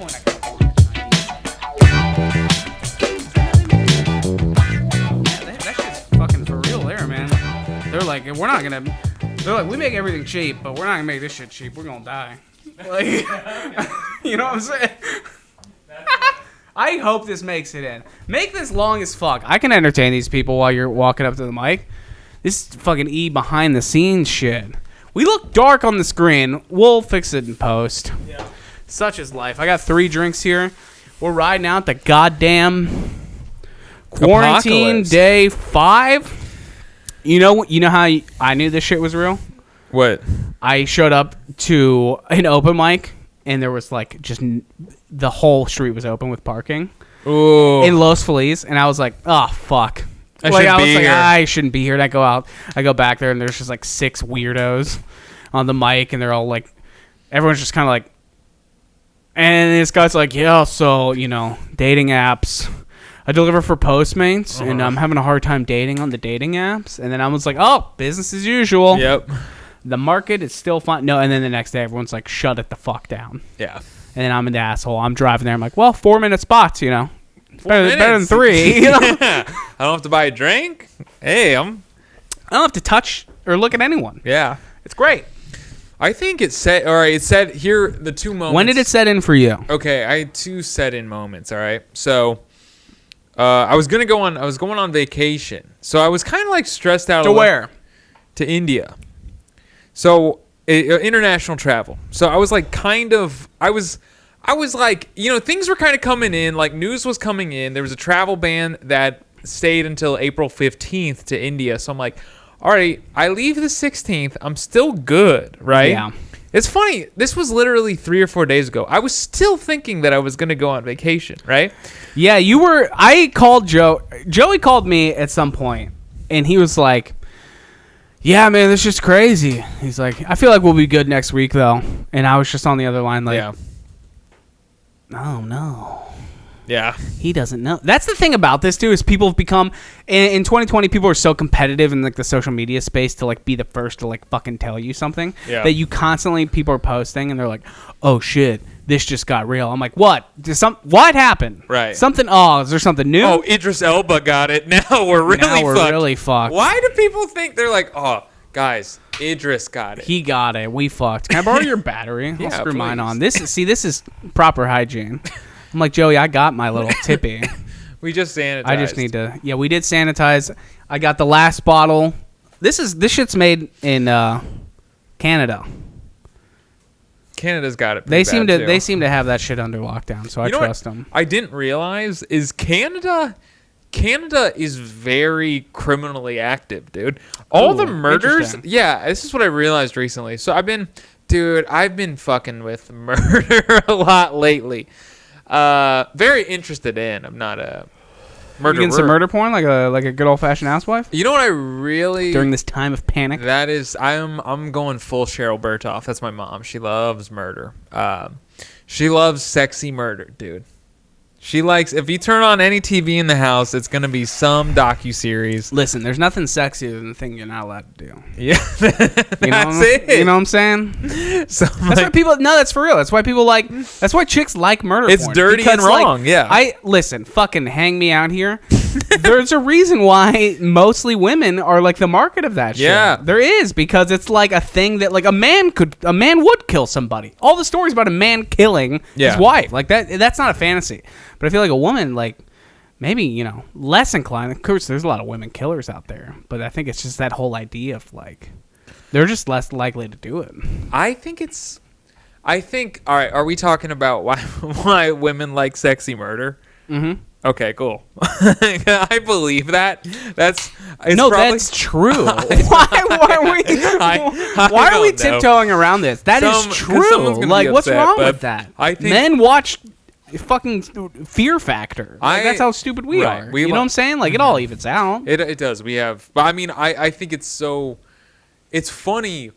point I can call it Chinese. That shit's fucking for real there, man. They're like, we're not gonna. They're like, we make everything cheap, but we're not gonna make this shit cheap. We're gonna die. Like, you know what I'm saying? I hope this makes it in. Make this long as fuck. I can entertain these people while you're walking up to the mic. This is fucking behind the scenes shit. We look dark on the screen. We'll fix it in post. Yeah. Such is life. I got 3 drinks here. We're riding out the goddamn quarantine Apocalypse. day 5. You know how I knew this shit was real? What? I showed up to an open mic, and there was like just the whole street was open with parking in Los Feliz, and I was like, oh fuck. I was like, I shouldn't be here. And I go out, I go back there, and there's just like 6 weirdos on the mic, and they're all like, everyone's just kind of like, and this guy's like, yeah, so dating apps. I deliver for Postmates, and I'm having a hard time dating on the dating apps. And then I was like, oh, business as usual. Yep. The market is still fine. No, and then the next day, everyone's like, shut it the fuck down. Yeah. And then I'm an asshole. I'm driving there. I'm like, well, 4-minute spots, better than 3. I don't have to buy a drink. Hey, I don't have to touch or look at anyone. Yeah. It's great. I think it said, all right, it said here the 2 moments. When did it set in for you? Okay, I had 2 set-in moments, all right? So, I was going on vacation. So I was kind of like stressed out. To where? To India. So, international travel. So I was like I was like, things were kind of coming in, like news was coming in. There was a travel ban that stayed until April 15th to India. So I'm like, all right, I leave the 16th. I'm still good, right? Yeah. It's funny. This was literally 3 or 4 days ago. I was still thinking that I was going to go on vacation, right? Yeah, I called Joe. Joey called me at some point, and he was like, yeah, man, this is just crazy. He's like, I feel like we'll be good next week, though. And I was just on the other line like, oh, no. Yeah. He doesn't know. That's the thing about this, too, is people have become, in 2020, people are so competitive in like the social media space to like be the first to like fucking tell you something that you constantly, people are posting and they're like, oh shit, this just got real. I'm like, what? What happened? Right. Something, is there something new? Oh, Idris Elba got it. Now we're really fucked. Why do people think they're like, oh, guys, Idris got it. He got it. We fucked. Can I borrow your battery? I'll screw please. mine on. This is proper hygiene. I'm like, Joey, I got my little tippy. We just sanitized. I just need to. Yeah, we did sanitize. I got the last bottle. This shit's made in Canada. Canada's got it. They seem to have that shit under lockdown, so I trust them. I didn't realize is Canada is very criminally active, dude. All the murders. Yeah, this is what I realized recently. So I've been fucking with murder a lot lately. Very interested in. I'm not a murderer. You getting some murder porn, like a good old fashioned housewife? You know what I really during this time of panic? That is, I'm going full Cheryl Bertoff. That's my mom. She loves murder. She loves sexy murder, dude. She likes, if you turn on any TV in the house, it's going to be some docuseries. Listen, there's nothing sexier than the thing you're not allowed to do. Yeah. That's it. You know what I'm saying? So that's why people, no, that's for real. That's why people like, that's why chicks like murder porn. It's dirty and wrong, yeah. Listen, fucking hang me out here. There's a reason why mostly women are like the market of that shit. Yeah. There is, because it's like a thing that like a man would kill somebody. All the stories about a man killing his wife, like that's not a fantasy. But I feel like a woman, like, maybe, less inclined. Of course, there's a lot of women killers out there. But I think it's just that whole idea of, like, they're just less likely to do it. I think, all right, are we talking about why women like sexy murder? Mm-hmm. Okay, cool. I believe that. That's true. Why are we tiptoeing around this? That is true. Like, what's wrong with that? I think men watch fucking Fear Factor. That's how stupid we are. You know what I'm saying? Like, it all evens out. It does. We have, but I mean, I think it's funny.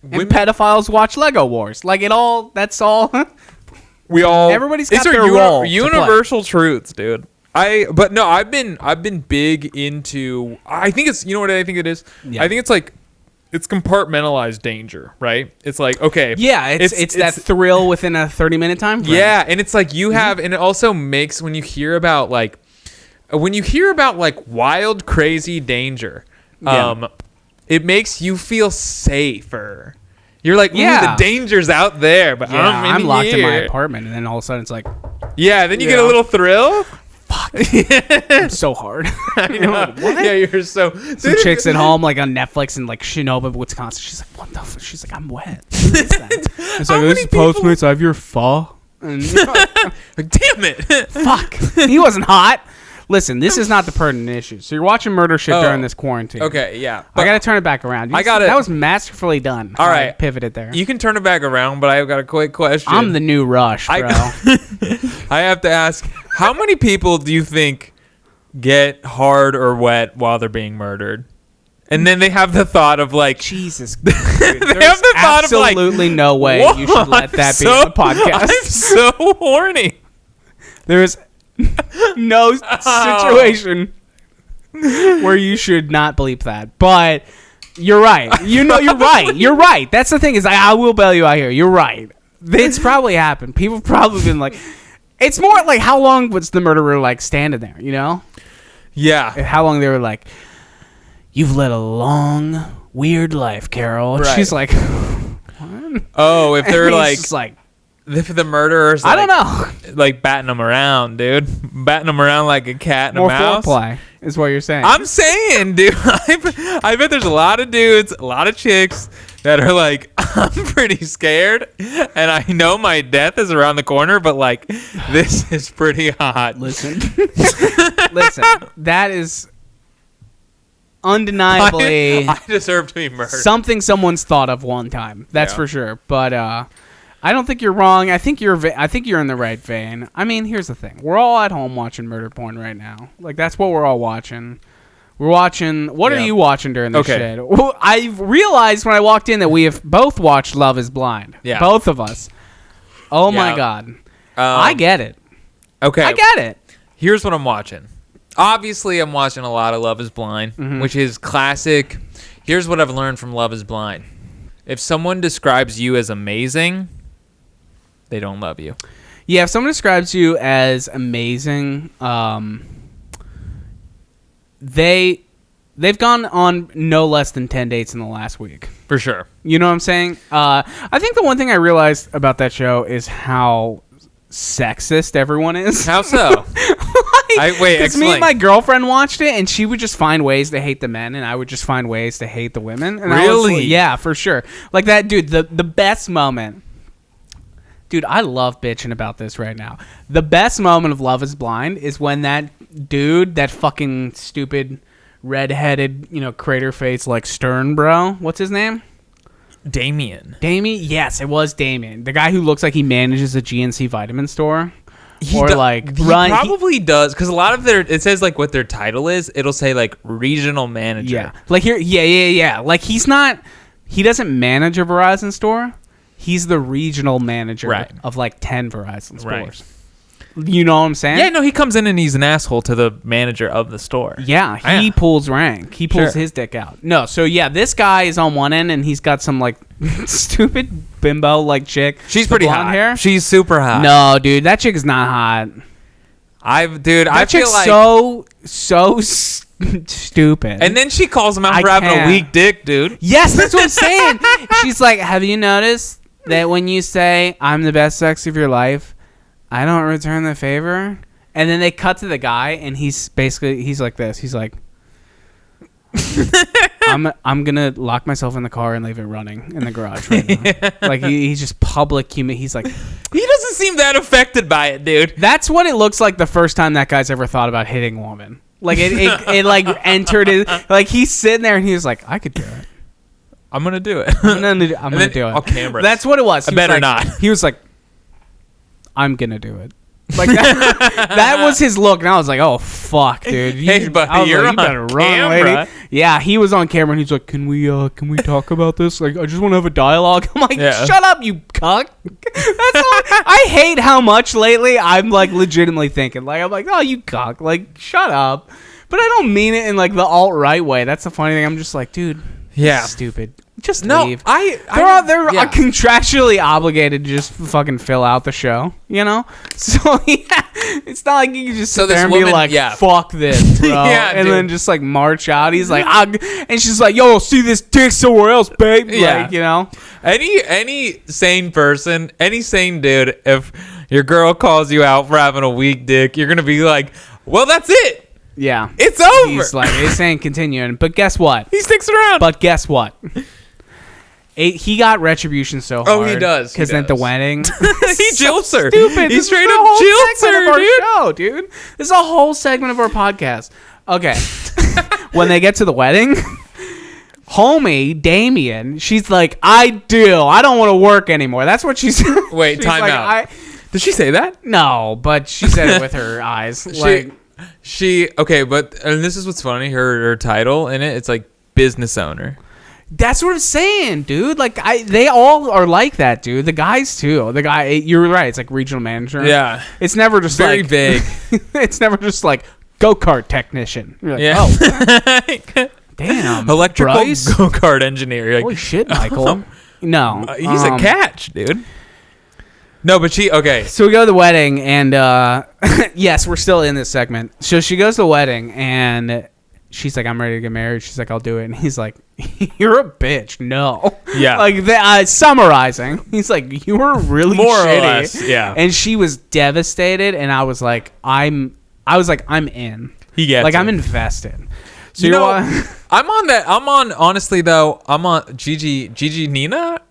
And pedophiles watch Lego Wars. Like, that's all. Everybody's got their role. Universal truths, dude. I've been big into. I think it's. You know what I think it is? Yeah. I think it's like it's compartmentalized danger, right? It's like, okay. Yeah, it's that thrill within a 30-minute time frame. Yeah, and it's like you have, and it also makes, when you hear about like wild, crazy danger, it makes you feel safer. You're like, ooh, the danger's out there, but I'm locked in my apartment, and then all of a sudden it's like, then you get a little thrill. Fuck. I'm so hard. I know. What? Yeah, you're so. Some chicks at home, like on Netflix in like Shinoba, Wisconsin. She's like, what the fuck? She's like, I'm wet. What is that? It's like, this is Postmates. I have your pho. And like, damn it. Fuck. He wasn't hot. Listen, this is not the pertinent issue. So you're watching murder shit during this quarantine. Okay, yeah. I got to turn it back around. That was masterfully done. All right. Pivoted there. You can turn it back around, but I've got a quick question. I'm the new Rush, bro. I have to ask, how many people do you think get hard or wet while they're being murdered? And then they have the thought of like, Jesus. They have the thought of like, absolutely no way you should let that be on the podcast. I'm so horny. There's no situation where you should not bleep that, but you're right. You're right. You're right. That's the thing is, I will bail you out here. You're right. It's probably happened. People have probably been like, it's more like how long was the murderer like standing there? You know? Yeah. How long they were like, you've led a long, weird life, Carol. And she's like, what? Oh, if they're like. If the murderers, like, I don't know, like batting them around, dude, batting them around like a cat and more a mouse. Foreplay is what you're saying. I'm saying, dude, I bet there's a lot of dudes, a lot of chicks that are like, I'm pretty scared, and I know my death is around the corner, but like, this is pretty hot. Listen, that is undeniably I deserve to be murdered. Something someone's thought of one time. That's for sure. But I don't think you're wrong. I think you're in the right vein. I mean, here's the thing. We're all at home watching murder porn right now. Like, that's what we're all watching. We're watching... What are you watching during this shit? Well, I realized when I walked in that we have both watched Love is Blind. Yeah. Both of us. Oh, my God. I get it. Okay. I get it. Here's what I'm watching. Obviously, I'm watching a lot of Love is Blind, which is classic. Here's what I've learned from Love is Blind. If someone describes you as amazing... they don't love you. Yeah, if someone describes you as amazing, they've gone on no less than 10 dates in the last week. For sure. You know what I'm saying? I think the one thing I realized about that show is how sexist everyone is. How so? Because me and my girlfriend watched it, and she would just find ways to hate the men, and I would just find ways to hate the women. And really? Yeah, for sure. Like that, dude, the best moment... Dude, I love bitching about this right now. The best moment of Love is Blind is when that dude, that fucking stupid redheaded, crater face like Stern bro. What's his name? Damien. Yes, it was Damien. The guy who looks like he manages a GNC vitamin store. He probably does, because a lot of it says like what their title is. It'll say like regional manager. Yeah. Like here, yeah. Like he doesn't manage a Verizon store. He's the regional manager of like 10 Verizon stores. Right. You know what I'm saying? Yeah, no, he comes in and he's an asshole to the manager of the store. Yeah, he pulls rank. He pulls his dick out. No, so yeah, this guy is on one end and he's got some like stupid bimbo like chick. She's pretty hot. Hair. She's super hot. No, dude, that chick is not hot. I feel like so stupid. And then she calls him out for having a weak dick, dude. Yes, that's what I'm saying. She's like, have you noticed that when you say I'm the best sex of your life, I don't return the favor? And then they cut to the guy, and he's like this. He's like, I'm gonna lock myself in the car and leave it running in the garage right now. Yeah. Like he's just public human. He's like, he doesn't seem that affected by it, dude. That's what it looks like the first time that guy's ever thought about hitting a woman. Like it like entered his, like he's sitting there and he was like, I could do it. I'm gonna do it. I'm gonna do it. I'll camera. That's what it was. I better not. He was like, I'm gonna do it. Like that was his look, and I was like, "Oh fuck, dude! You better run, lady." Yeah, he was on camera, and he's like, "Can we talk about this? Like, I just want to have a dialogue." I'm like, "Shut up, you cuck!" I hate how much lately I'm like legitimately thinking, like, I'm like, "Oh, you cuck!" Like, shut up. But I don't mean it in like the alt-right way. That's the funny thing. I'm just like, dude, stupid. Just No, leave. they're They're contractually obligated to just fucking fill out the show, you know? So, yeah, it's not like you can just sit there and be like, fuck this, bro. Yeah, and dude. then just, like, march out. He's like, and she's like, yo, see this dick somewhere else, babe. Yeah. Like, you know? Any sane person, any sane dude, if your girl calls you out for having a weak dick, you're going to be like, well, that's it. Yeah. It's over. He's like, it's ain't continuing. But guess what? He sticks around. But guess what? He got retribution so hard. Oh, he does. Because at the wedding, he jilts her. Stupid. He straight up jilts her, dude. Show, dude. This is a whole segment of our podcast. Okay. When they get to the wedding, homie Damien, she's like, I don't want to work anymore. That's what she's. Wait, time out. Did she say that? No, but she said it with her eyes. Okay, but and this is what's funny. Her title in it's like business owner. That's what I'm saying, dude. Like, they all are like that, dude. The guys too. The guy, you're right. It's like regional manager. Yeah, it's never just very vague. It's never just like go-kart technician. You're like, yeah. Oh, damn. Electrical Bryce? go-kart engineer. Like, holy shit, Michael. No, he's a catch, dude. No, but okay. So we go to the wedding, and yes, we're still in this segment. So she goes to the wedding, and she's like, I'm ready to get married. She's like, I'll do it. And he's like, you're a bitch. No. Yeah. Like, summarizing, he's like, you were really more shitty. Or less. Yeah. And she was devastated, and I was like, I'm in. He gets like, it. I'm invested. So I'm on that. Honestly though, I'm on Gigi Nina.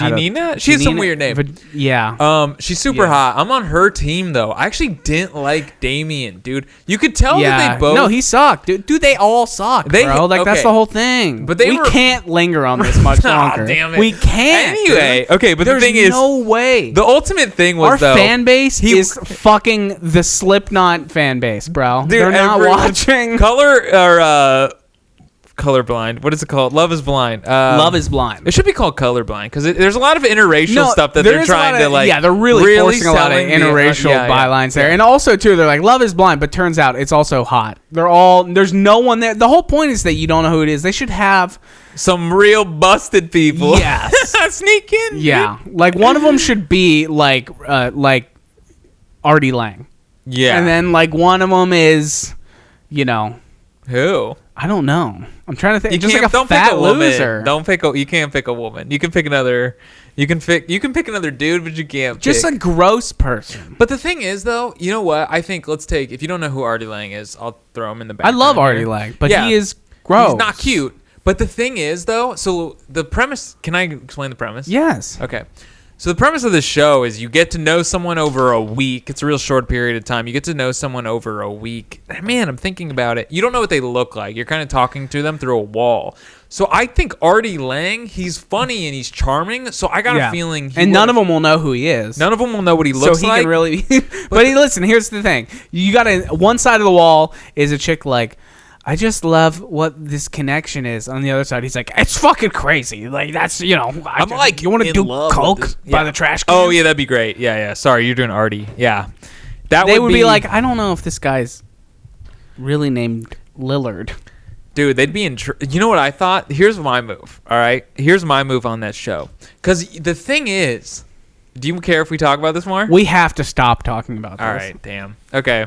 Nina? She has some weird name. Yeah. She's super hot. I'm on her team though. I actually didn't like Damien, dude. You could tell that they both. No, he sucked, dude. Dude, they all suck, bro. Like, that's the whole thing. But we can't linger on this much longer. Damn it. We can't. Anyway, okay, but there's the thing is, no way. The ultimate thing was our fan base is fucking the Slipknot fan base, bro. Dude, they're not watching Colorblind. What is it called? Love is Blind. Love is Blind. It should be called Colorblind because there's a lot of interracial stuff that they're trying to like. Yeah, they're really forcing a lot of interracial bylines there, and also too, they're like, love is blind, but turns out it's also hot. There's no one there. The whole point is that you don't know who it is. They should have some real busted people. Yes, sneak in. Yeah, like one of them should be like Artie Lang. Yeah, and then like one of them is, who? I don't know. I'm trying to think. Just like a fat loser. Don't pick you can't pick a woman. You can pick another. You can pick another dude, but you can't. Just a gross person. But the thing is, though, you know what? I think if you don't know who Artie Lang is, I'll throw him in the back. I love Artie Lang, but he is gross. He's not cute. But the thing is, though, so the premise. Can I explain the premise? Yes. Okay. So the premise of this show is you get to know someone over a week. It's a real short period of time. You get to know someone over a week. Man, I'm thinking about it. You don't know what they look like. You're kind of talking to them through a wall. So I think Artie Lang, he's funny and he's charming. So I got a feeling. And none of them will know who he is. None of them will know what he looks like. So he can really. But listen, here's the thing. You got one side of the wall is a chick like, I just love what this connection is. On the other side, he's like, it's fucking crazy. Like, that's, I'm like, you want to do coke by the trash can? Oh, yeah, that'd be great. Yeah. Sorry, you're doing Artie. Yeah. They would be like, I don't know if this guy's really named Lillard. Dude, they'd be you know what I thought? Here's my move, all right? Here's my move on that show. Because the thing is, do you care if we talk about this more? We have to stop talking about this. All right, damn. Okay.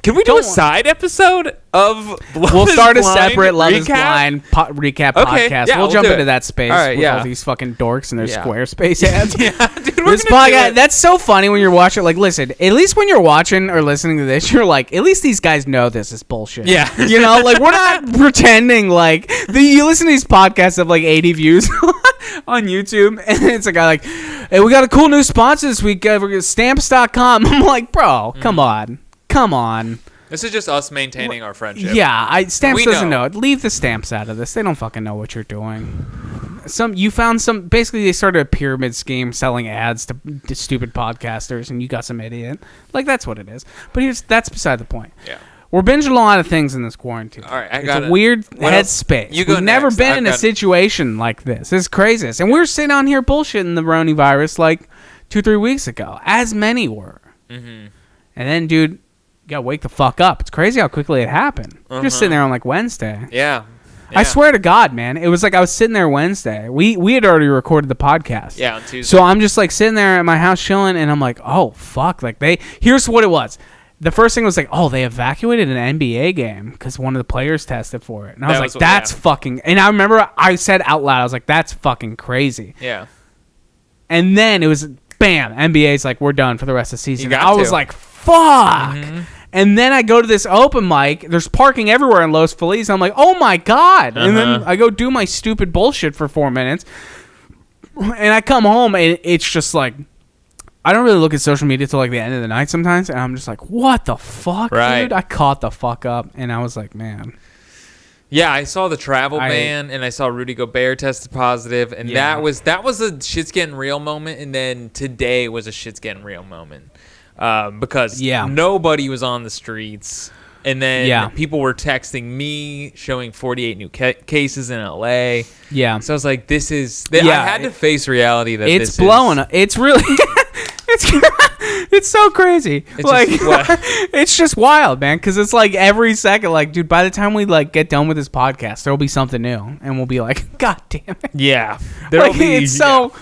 Can we do a side episode of We'll start a separate Love is Blind recap podcast. Yeah, we'll jump into that space with all these fucking dorks and their Squarespace ads. Dude, this podcast, that's so funny when you're watching. Like, listen, at least when you're watching or listening to this, you're like, at least these guys know this is bullshit. Yeah. Like, we're not pretending like you listen to these podcasts have like 80 views on YouTube, and it's a guy like, hey, we got a cool new sponsor this week, Stamps.com. I'm like, bro, come on. This is just us maintaining our friendship. Yeah, Stamps doesn't know it. Leave the Stamps out of this. They don't fucking know what you're doing. Basically they started a pyramid scheme selling ads to stupid podcasters, and you got some idiot. Like, that's what it is. But that's beside the point. Yeah. We're binging a lot of things in this quarantine. All right, it's a weird headspace. We've never been in a situation like this. It's crazy. And we were sitting on here bullshitting the coronavirus like 2-3 weeks ago, as many were. Mm-hmm. And then, dude, you gotta wake the fuck up. It's crazy how quickly it happened. We're just sitting there on like Wednesday. Yeah. I swear to God, man. It was like I was sitting there Wednesday. We had already recorded the podcast. Yeah, on Tuesday. So I'm just like sitting there at my house chilling, and I'm like, oh, fuck. Like here's what it was. The first thing was like, oh, they evacuated an NBA game because one of the players tested for it. And I was like, that's fucking... And I remember I said out loud, I was like, that's fucking crazy. Yeah. And then it was, bam, NBA's like, we're done for the rest of the season. I was like, fuck. Mm-hmm. And then I go to this open mic. There's parking everywhere in Los Feliz. I'm like, oh, my God. And then I go do my stupid bullshit for 4 minutes. And I come home, and it's just like... I don't really look at social media till like the end of the night sometimes, and I'm just like, what the fuck, dude? I caught the fuck up, and I was like, man. Yeah, I saw the travel ban, and I saw Rudy Gobert tested positive, and that was a shit's getting real moment, and then today was a shit's getting real moment because nobody was on the streets, and then people were texting me showing 48 new cases in LA. Yeah, so I was like, this is. I had to face reality that it's blowing up. It's really. It's so crazy. It's just wild, man. Because it's like every second, like, dude, by the time we like get done with this podcast, there will be something new, and we'll be like, God damn it. Yeah, there'll be. It's so.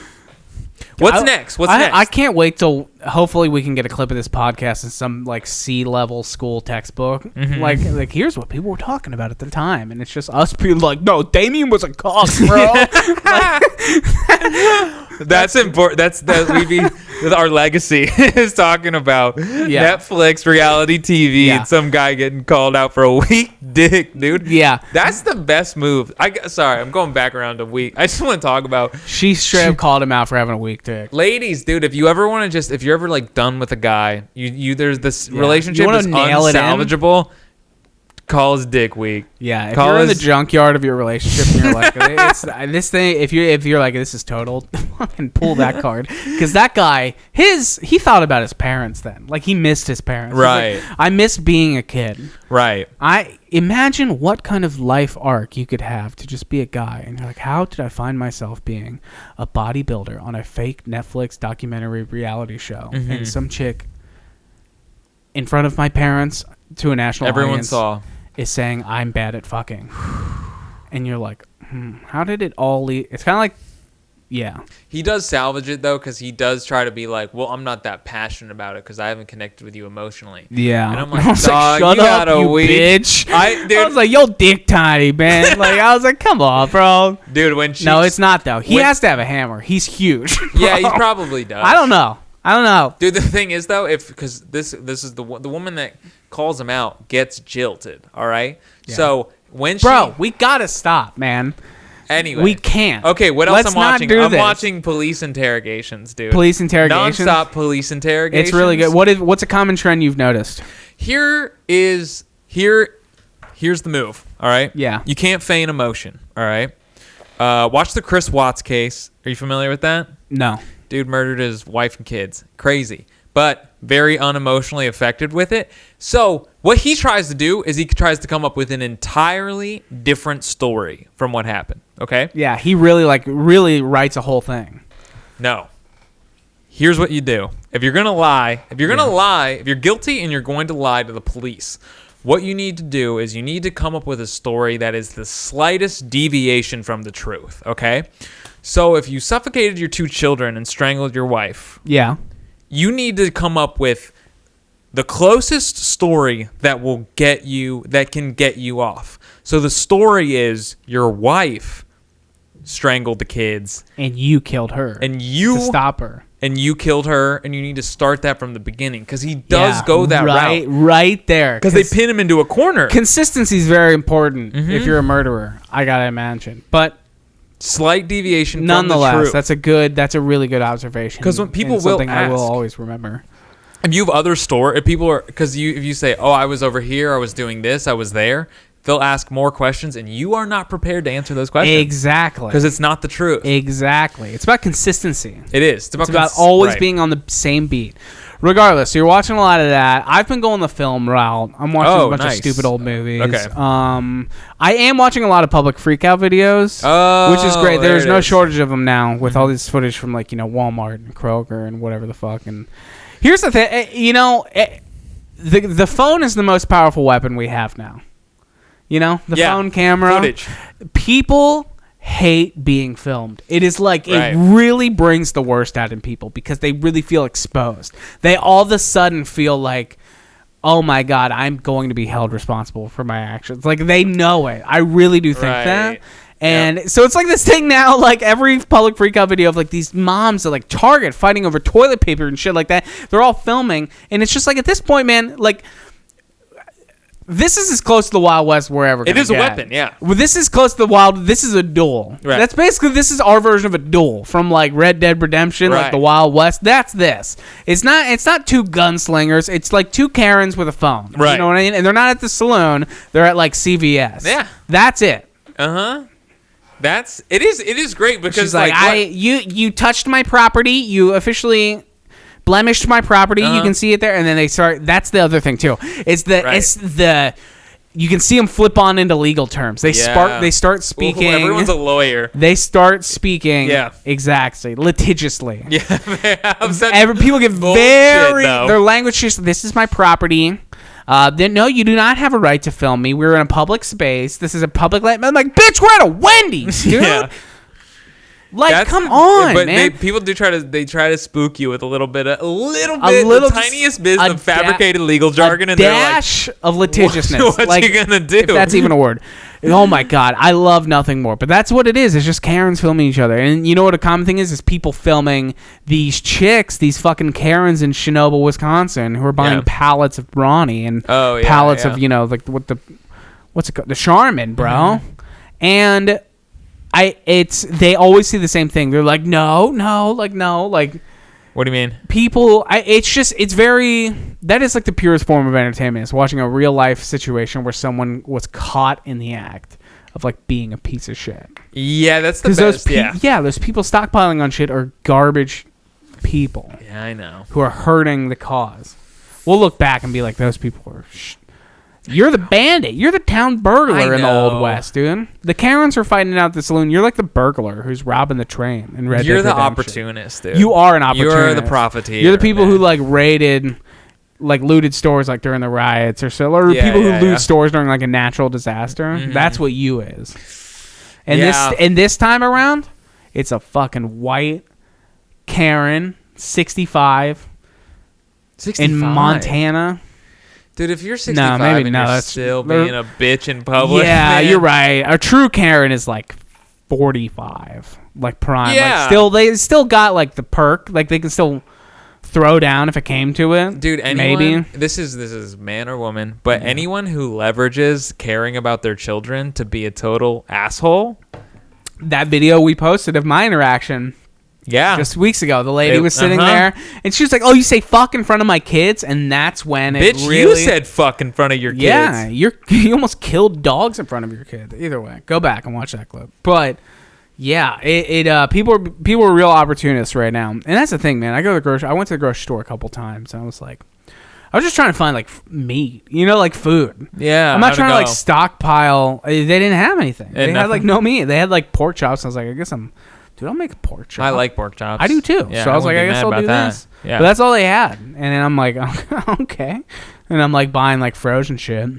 What's next? I can't wait till hopefully we can get a clip of this podcast in some like C-level school textbook. Mm-hmm. Like here's what people were talking about at the time, and it's just us being like, no, Damien was a cock, bro. That's important. That's our legacy is talking about Netflix reality TV and some guy getting called out for a weak dick, dude. Yeah, that's the best move. Sorry, I'm going back around to weak. I just want to talk about. She straight up called him out for having a weak dick. Ladies, dude, if you ever want to if you're ever like done with a guy, there's this relationship is unsalvageable. Call his dick weak. Yeah, if you're in the junkyard of your relationship and you're like, this thing, if you're like, this is totaled, fucking pull that card. Because that guy, he thought about his parents then. Like, he missed his parents. Right. Like, I miss being a kid. Right. I imagine what kind of life arc you could have to just be a guy. And you're like, how did I find myself being a bodybuilder on a fake Netflix documentary reality show? Mm-hmm. And some chick in front of my parents to a national audience. Everyone saw. Is saying I'm bad at fucking, and you're like, how did it all lead? It's kind of like, yeah. He does salvage it though, because he does try to be like, well, I'm not that passionate about it because I haven't connected with you emotionally. Yeah, and I'm like, dog, shut up, you bitch. I was like, yo, dick tiny, man. Like, I was like, come on, bro. Dude, no, it's not though. He has to have a hammer. He's huge. Bro. Yeah, he probably does. I don't know. Dude, the thing is though, because this is the woman that calls him out gets jilted, all right? Yeah. So when we gotta stop, man. Anyway, we can't. Okay, what else I'm watching? I'm watching police interrogations, dude. Police interrogations, nonstop police interrogations. It's really good. What's a common trend you've noticed? Here's the move. All right. Yeah. You can't feign emotion. All right. Watch the Chris Watts case. Are you familiar with that? No. Dude murdered his wife and kids. Crazy. But very unemotionally affected with it. So what he tries to do is he tries to come up with an entirely different story from what happened. Okay? Yeah, he really writes a whole thing. No. Here's what you do. If you're going to lie, if you're guilty and you're going to lie to the police, what you need to do is you need to come up with a story that is the slightest deviation from the truth. Okay? So if you suffocated your 2 children and strangled your wife. Yeah. You need to come up with the closest story that can get you off. So the story is your wife strangled the kids. And you killed her. To stop her. And you killed her, and you need to start that from the beginning, because he does go that route. Right there. Because they pin him into a corner. Consistency is very important if you're a murderer, I gotta imagine. But... slight deviation nonetheless, from the truth. That's a really good observation. Because when people will something ask, I will always remember. If you have other if people are, because if you say, oh, I was over here, I was doing this, I was there, they'll ask more questions, and you are not prepared to answer those questions. Exactly. Because it's not the truth. Exactly. It's about consistency. It is. It's about always being on the same beat. Regardless, so you're watching a lot of that. I've been going the film route. I'm watching a bunch of stupid old movies. Okay. I am watching a lot of public freakout videos, which is great. There's no shortage of them now with all this footage from Walmart and Kroger and whatever the fuck. And here's the thing, the phone is the most powerful weapon we have now. The phone camera. Footage. People hate being filmed. It is like it really brings the worst out in people because they really feel exposed. They all of a sudden feel like, oh my God, I'm going to be held responsible for my actions. Like they know it. I really do think that. And so it's like this thing now, like every public freak out video of like these moms at like Target fighting over toilet paper and shit like that. They're all filming. And it's just like at this point, man, like this is as close to the Wild West we're ever going to get. It is a weapon, yeah. Well, this is close to the Wild. This is a duel. Right. That's basically, this is our version of a duel from like Red Dead Redemption, like the Wild West. That's this. It's not two gunslingers. It's like two Karens with a phone. Right. You know what I mean? And they're not at the saloon. They're at like CVS. Yeah. That's it. It is great because she's like you touched my property. You officially blemished my property. You can see it there, and then they start. That's the other thing too. It's the you can see them flip on into legal terms. They start speaking. Ooh, everyone's a lawyer. They start speaking. Yeah. Exactly. Litigiously. Yeah. People get very their language. This is my property. No, you do not have a right to film me. We're in a public space. This is a public. I'm like, bitch, we're at a Wendy's, dude. Yeah. Like, come on, but man. People do try to spook you with a little bit, the tiniest bit of fabricated legal jargon, and dash of litigiousness. What's like, you gonna do? If that's even a word. Oh my God, I love nothing more. But that's what it is. It's just Karens filming each other, and you know what a common thing is people filming these chicks, these fucking Karens in Chernobyl, Wisconsin, who are buying pallets of Brawny and pallets of what's it called, the Charmin, bro, and. They always see the same thing. They're like, no. What do you mean? People, it's very, that is like the purest form of entertainment. It's watching a real life situation where someone was caught in the act of like being a piece of shit. Yeah, that's the best. Those people stockpiling on shit are garbage people. Yeah, I know. Who are hurting the cause. We'll look back and be like, those people are You're the bandit. You're the town burglar in the Old West, dude. The Karens are fighting out the saloon. You're like the burglar who's robbing the train in Red Dead Redemption. You're the opportunist, dude. You are an opportunist. You're the profiteer. You're the people who like raided, like looted stores like during the riots or so, or people who loot stores during like a natural disaster. Mm-hmm. That's what you is. And this time around, it's a fucking white Karen, 65. in Montana. Dude, if you're 65 and you're still being a bitch in public, man. You're right. A true Karen is like 45, like prime. Yeah. Like they still got like the perk, like they can still throw down if it came to it. Dude, anyone, this is man or woman, but anyone who leverages caring about their children to be a total asshole. That video we posted of my interaction. Yeah. Just weeks ago, the lady was sitting there, and she was like, "Oh, you say fuck in front of my kids?" And that's when Bitch, you said fuck in front of your kids. Yeah, you almost killed dogs in front of your kid. Either way, go back and watch that clip. But yeah, people are real opportunists right now, and that's the thing, man. I went to the grocery store a couple times, and I was just trying to find like meat, like food. Yeah, I'm not trying to like stockpile. They didn't have anything. They had like no meat. They had like pork chops. I was like, Dude, I'll make a pork chop. I like pork chops. I do too. Yeah, so I was like, I guess I'll do this. Yeah. But that's all they had. And then I'm like, okay. And I'm like buying like frozen shit.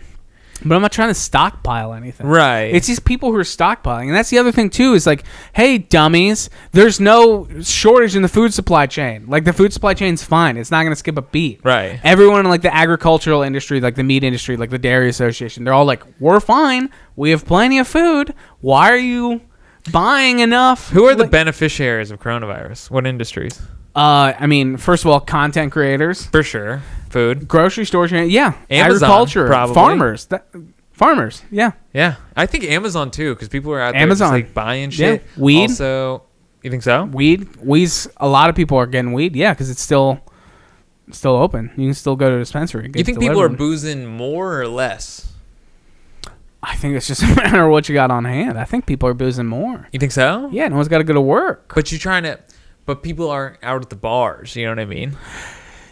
But I'm not trying to stockpile anything. Right. It's these people who are stockpiling. And that's the other thing too, is like, hey, dummies, there's no shortage in the food supply chain. Like the food supply chain's fine. It's not going to skip a beat. Right. Everyone in like the agricultural industry, like the meat industry, like the dairy association, they're all like, we're fine. We have plenty of food. Why are you buying enough? Who are the beneficiaries of coronavirus? What industries? I mean, first of all, content creators. For sure. Food. Grocery stores. Yeah. Amazon, agriculture. probably. Farmers. Yeah. Yeah. I think Amazon, too, because people are out there Amazon. just, like, buying shit. Yeah. Weed. Also, you think so? Weed's, a lot of people are getting weed. Yeah, because it's still open. You can still go to a dispensary. You think people are boozing more or less? I think it's just a matter of what you got on hand. I think people are boozing more. You think so? Yeah, no one's got to go to work. But people aren't out at the bars. You know what I mean?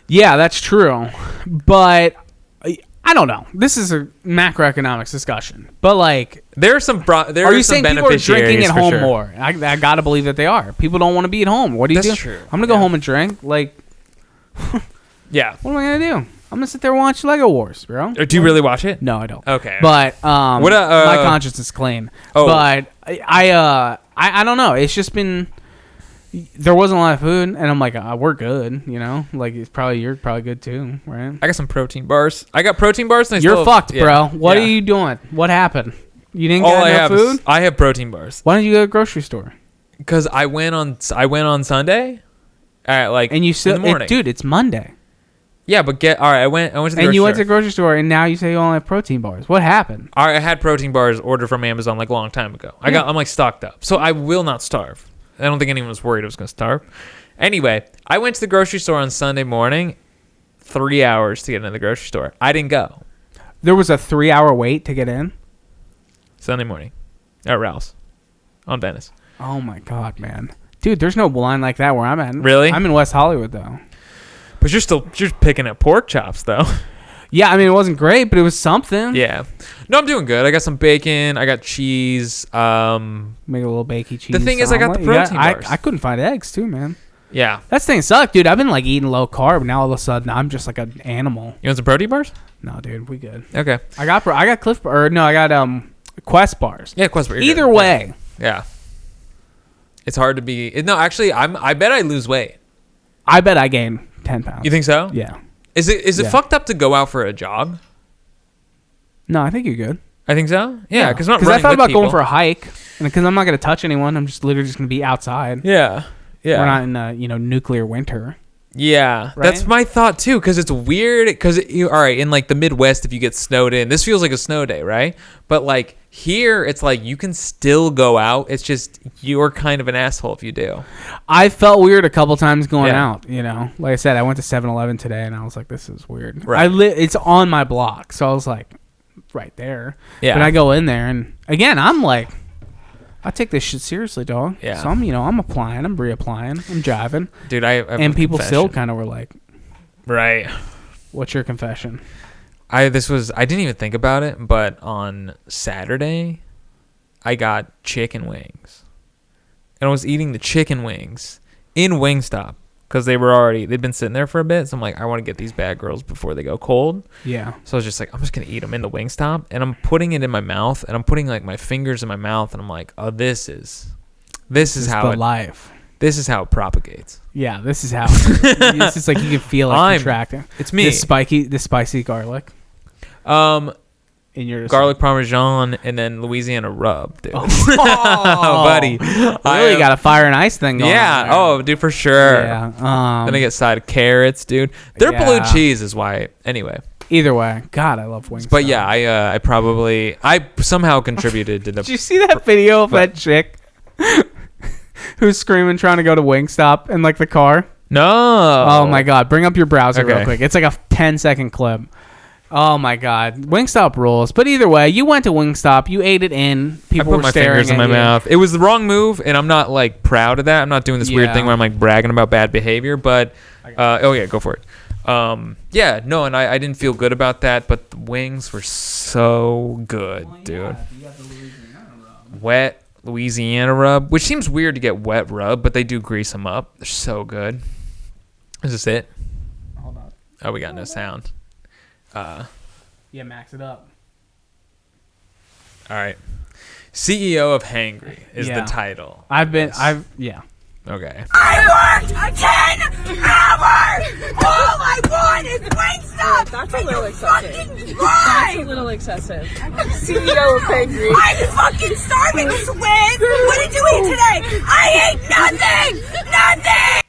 Yeah, that's true. But I don't know. This is a macroeconomics discussion. But like, are you saying people are drinking at home more? I got to believe that they are. People don't want to be at home. What do you do? That's true. I'm going to go home and drink. Like, yeah. What am I going to do? I'm gonna sit there and watch Lego Wars, bro. Do you really watch it? No, I don't. Okay. But What, my conscience is clean. Oh. But I don't know. It's just been. There wasn't a lot of food, and I'm like, we're good, you know. Like you're probably good too, right? I got some protein bars. I got protein bars. And You're fucked, bro. What are you doing? What happened? You didn't get enough food? I have protein bars. Why don't you go to the grocery store? Because I went on Sunday, at like and you still, in the morning. Dude, it's Monday. Yeah, but all right. I went to the grocery and you went to store. the grocery store, and now you say you only have protein bars. What happened? I had protein bars ordered from Amazon like a long time ago. I'm like stocked up, so I will not starve. I don't think anyone was worried I was going to starve. Anyway, I went to the grocery store on Sunday morning, 3 hours to get into the grocery store. I didn't go. There was a 3-hour wait to get in? Sunday morning at Ralph's on Venice. Oh, my God, man. Dude, there's no line like that where I'm at. Really? I'm in West Hollywood, though. But you're picking at pork chops, though. Yeah, I mean, it wasn't great, but it was something. Yeah. No, I'm doing good. I got some bacon. I got cheese. Make a little bakey cheese. The thing is, I got the protein bars. I couldn't find eggs, too, man. Yeah. That thing sucked, dude. I've been, like, eating low carb. Now, all of a sudden, I'm just like an animal. You want some protein bars? No, dude, we good. Okay. I got Quest bars. Yeah, Quest bars. Either way. Yeah. It's hard to be. No, actually, I bet I lose weight. I bet I gain 10 pounds. You think so? Yeah. Is it fucked up to go out for a jog? No, I think you're good. I think so. Yeah, because I thought about going for a hike, and because I'm not going to touch anyone, I'm just literally just going to be outside. Yeah. Yeah. We're not in nuclear winter. Yeah, right? That's my thought too. Because it's weird. Because all right, in like the Midwest, if you get snowed in, this feels like a snow day, right? But like here, it's like you can still go out. It's just you're kind of an asshole if you do. I felt weird a couple times going out. You know, like I said, I went to 7-Eleven today, and I was like, "This is weird." Right. It's on my block, so I was like, right there. Yeah. But I go in there, and again, I'm like, I take this shit seriously, dog. Yeah. So I'm applying, I'm reapplying, I'm jiving. Dude, I have and a people confession. still kind of were like, right. What's your confession? I didn't even think about it, but on Saturday, I got chicken wings, and I was eating the chicken wings in Wingstop because they'd been sitting there for a bit. So I'm like, I want to get these bad girls before they go cold. Yeah. So I was just like, I'm just gonna eat them in the Wingstop, and I'm putting it in my mouth, and I'm putting like my fingers in my mouth, and I'm like, oh, this is how life. This is how it propagates. Yeah, this is how. This is like you can feel it contracting. It's me. The spicy garlic. In your garlic parmesan and then Louisiana rub, dude. Oh, buddy, really got a fire and ice thing going. Yeah. On there. Oh, dude, for sure. Yeah. Then I get side of carrots, dude. Their blue cheese is why. Anyway. Either way, God, I love Wingstop. But yeah, I somehow contributed to the. Did you see that video of that chick who's screaming trying to go to Wingstop in like the car? No. Oh my God, bring up your browser real quick. It's like a 10-second clip. Oh my God, Wingstop rules. But either way, you went to Wingstop, you ate it in. People were staring fingers in my mouth. It was the wrong move, and I'm not like proud of that. I'm not doing this weird thing where I'm like bragging about bad behavior. But go for it. Yeah, no, and I didn't feel good about that. But the wings were so good, dude. You got the Louisiana rub. Wet Louisiana rub, which seems weird to get wet rub, but they do grease them up. They're so good. Is this it? Hold on. Oh, we got no sound. Yeah, max it up. All right. CEO of Hangry is the title. Yeah. Okay. I worked 10 hours! All I want is Wingstop! That's a little excessive. That's a little excessive. CEO of Hangry. I'm fucking starving, Swin! What did you eat today? I ate nothing! Nothing!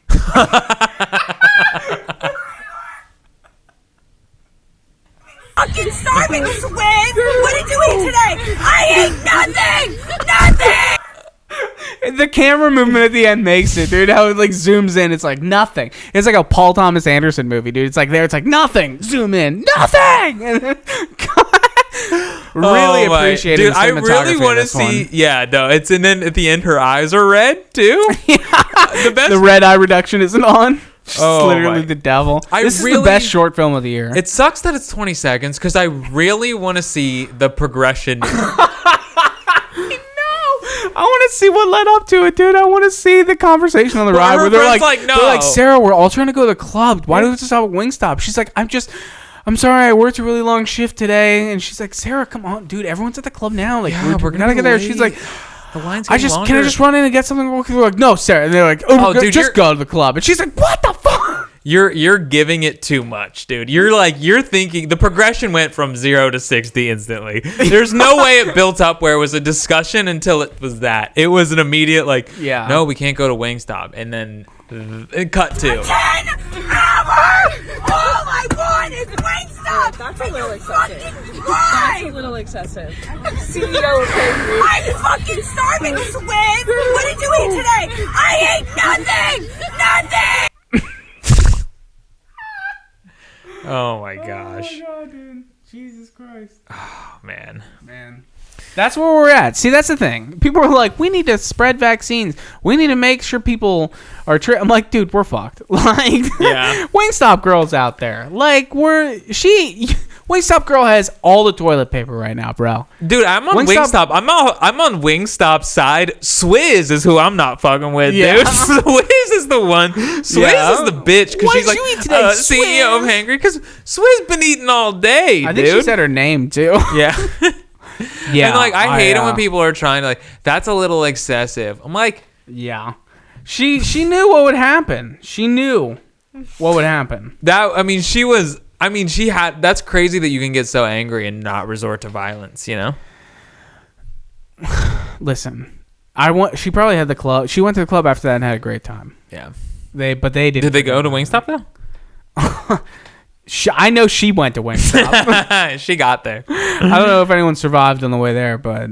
Fucking starving, Swin! What did you eat today? I ate nothing! Nothing! The camera movement at the end makes it, dude. How it like zooms in, it's like nothing. It's like a Paul Thomas Anderson movie, dude. It's like there, it's like nothing. Zoom in, nothing. And then, really appreciate it, dude. I really want to see. One. Yeah, no, it's and then at the end, her eyes are red too. Yeah. The red eye reduction isn't on. She's literally the devil. This is the best short film of the year. It sucks that it's 20 seconds because I really want to see the progression. I want to see what led up to it, dude. I want to see the conversation on the ride where they're like, no. They're like, Sarah, we're all trying to go to the club. Why don't we just stop at Wingstop? She's like, I'm sorry, I worked a really long shift today. And she's like, Sarah, come on, dude. Everyone's at the club now. Like, we're gonna get there. She's like, the line's can I just run in and get something real quick? We're like, no, Sarah. And they're like, dude, just go to the club. And she's like, what the fuck? You're giving it too much, dude. You're thinking the progression went from 0 to 60 instantly. There's no way it built up where it was a discussion until it was that. It was an immediate no, we can't go to Wingstop, and then cut to 10 hours! All I want is Wingstop! That's a little excessive. Why? That's a little excessive. CEO of Pantry. I'm fucking starving, Swin! What did you eat today? I ate nothing! Nothing! Oh my gosh. Oh my God, dude. Jesus Christ. Oh, man. That's where we're at. See, that's the thing. People are like, we need to spread vaccines. We need to make sure people are... I'm like, dude, we're fucked. Like, Yeah. Wingstop girl's out there. Like, Wingstop girl has all the toilet paper right now, bro. Dude, I'm on Wingstop. I'm on Wingstop's side. Swizz is who I'm not fucking with, Yeah. dude. Swizz is the one. Swizz is the bitch because What she's did like you eat today, CEO of Swizz? Hangry. Because Swizz been eating all day, I dude. think she said her name, too. Yeah. Yeah. And I hate it when people are trying to that's a little excessive. I'm like, Yeah. She knew what would happen. She knew what would happen. she had. That's crazy that you can get so angry and not resort to violence. You know. Listen, she probably had the club. She went to the club after that and had a great time. Yeah. They did. Did they go to Wingstop though? I know she went to Wingstop. She got there. I don't know if anyone survived on the way there, but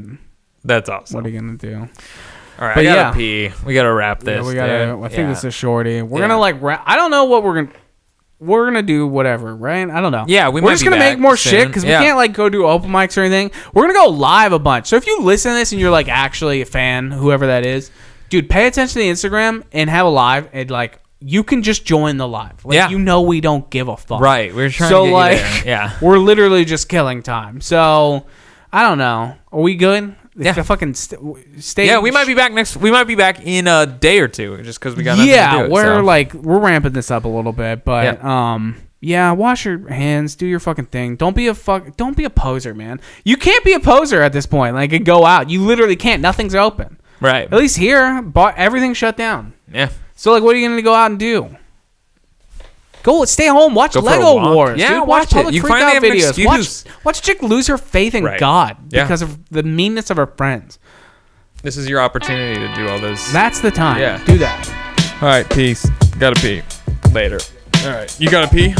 That's awesome. what are you gonna do? All right, But I gotta pee. We gotta wrap this. Yeah, we gotta. dude. I think this is shorty. We're Yeah. gonna wrap. I don't know what we're gonna do. Whatever, right? I don't know. Yeah, we're just gonna make more shit because Yeah. we can't go do open mics or anything. We're gonna go live a bunch. So if you listen to this and you're actually a fan, whoever that is, dude, pay attention to the Instagram and have a live and you can just join the live. Yeah. You know we don't give a fuck. Right, we're trying So to get you there. Yeah. we're literally just killing time. So I don't know. Are we good? Yeah. Fucking stay. Yeah, we might be back We might be back in a day or two, just because we got nothing to do. We're ramping this up a little bit, but yeah, wash your hands, do your fucking thing. Don't be a poser, man. You can't be a poser at this point. And go out. You literally can't. Nothing's open. Right. At least here, everything's shut down. Yeah. So what are you gonna go out and do? Go stay home, watch Go for a Lego walk. Wars. Yeah, dude, watch it. public You freak finally out have an videos. excuse. Watch a chick lose her faith in Right. God Yeah. because of the meanness of her friends. This is your opportunity to do all those. That's the time. Yeah. Do that. All right, peace. Gotta pee. Later. All right. You gotta pee?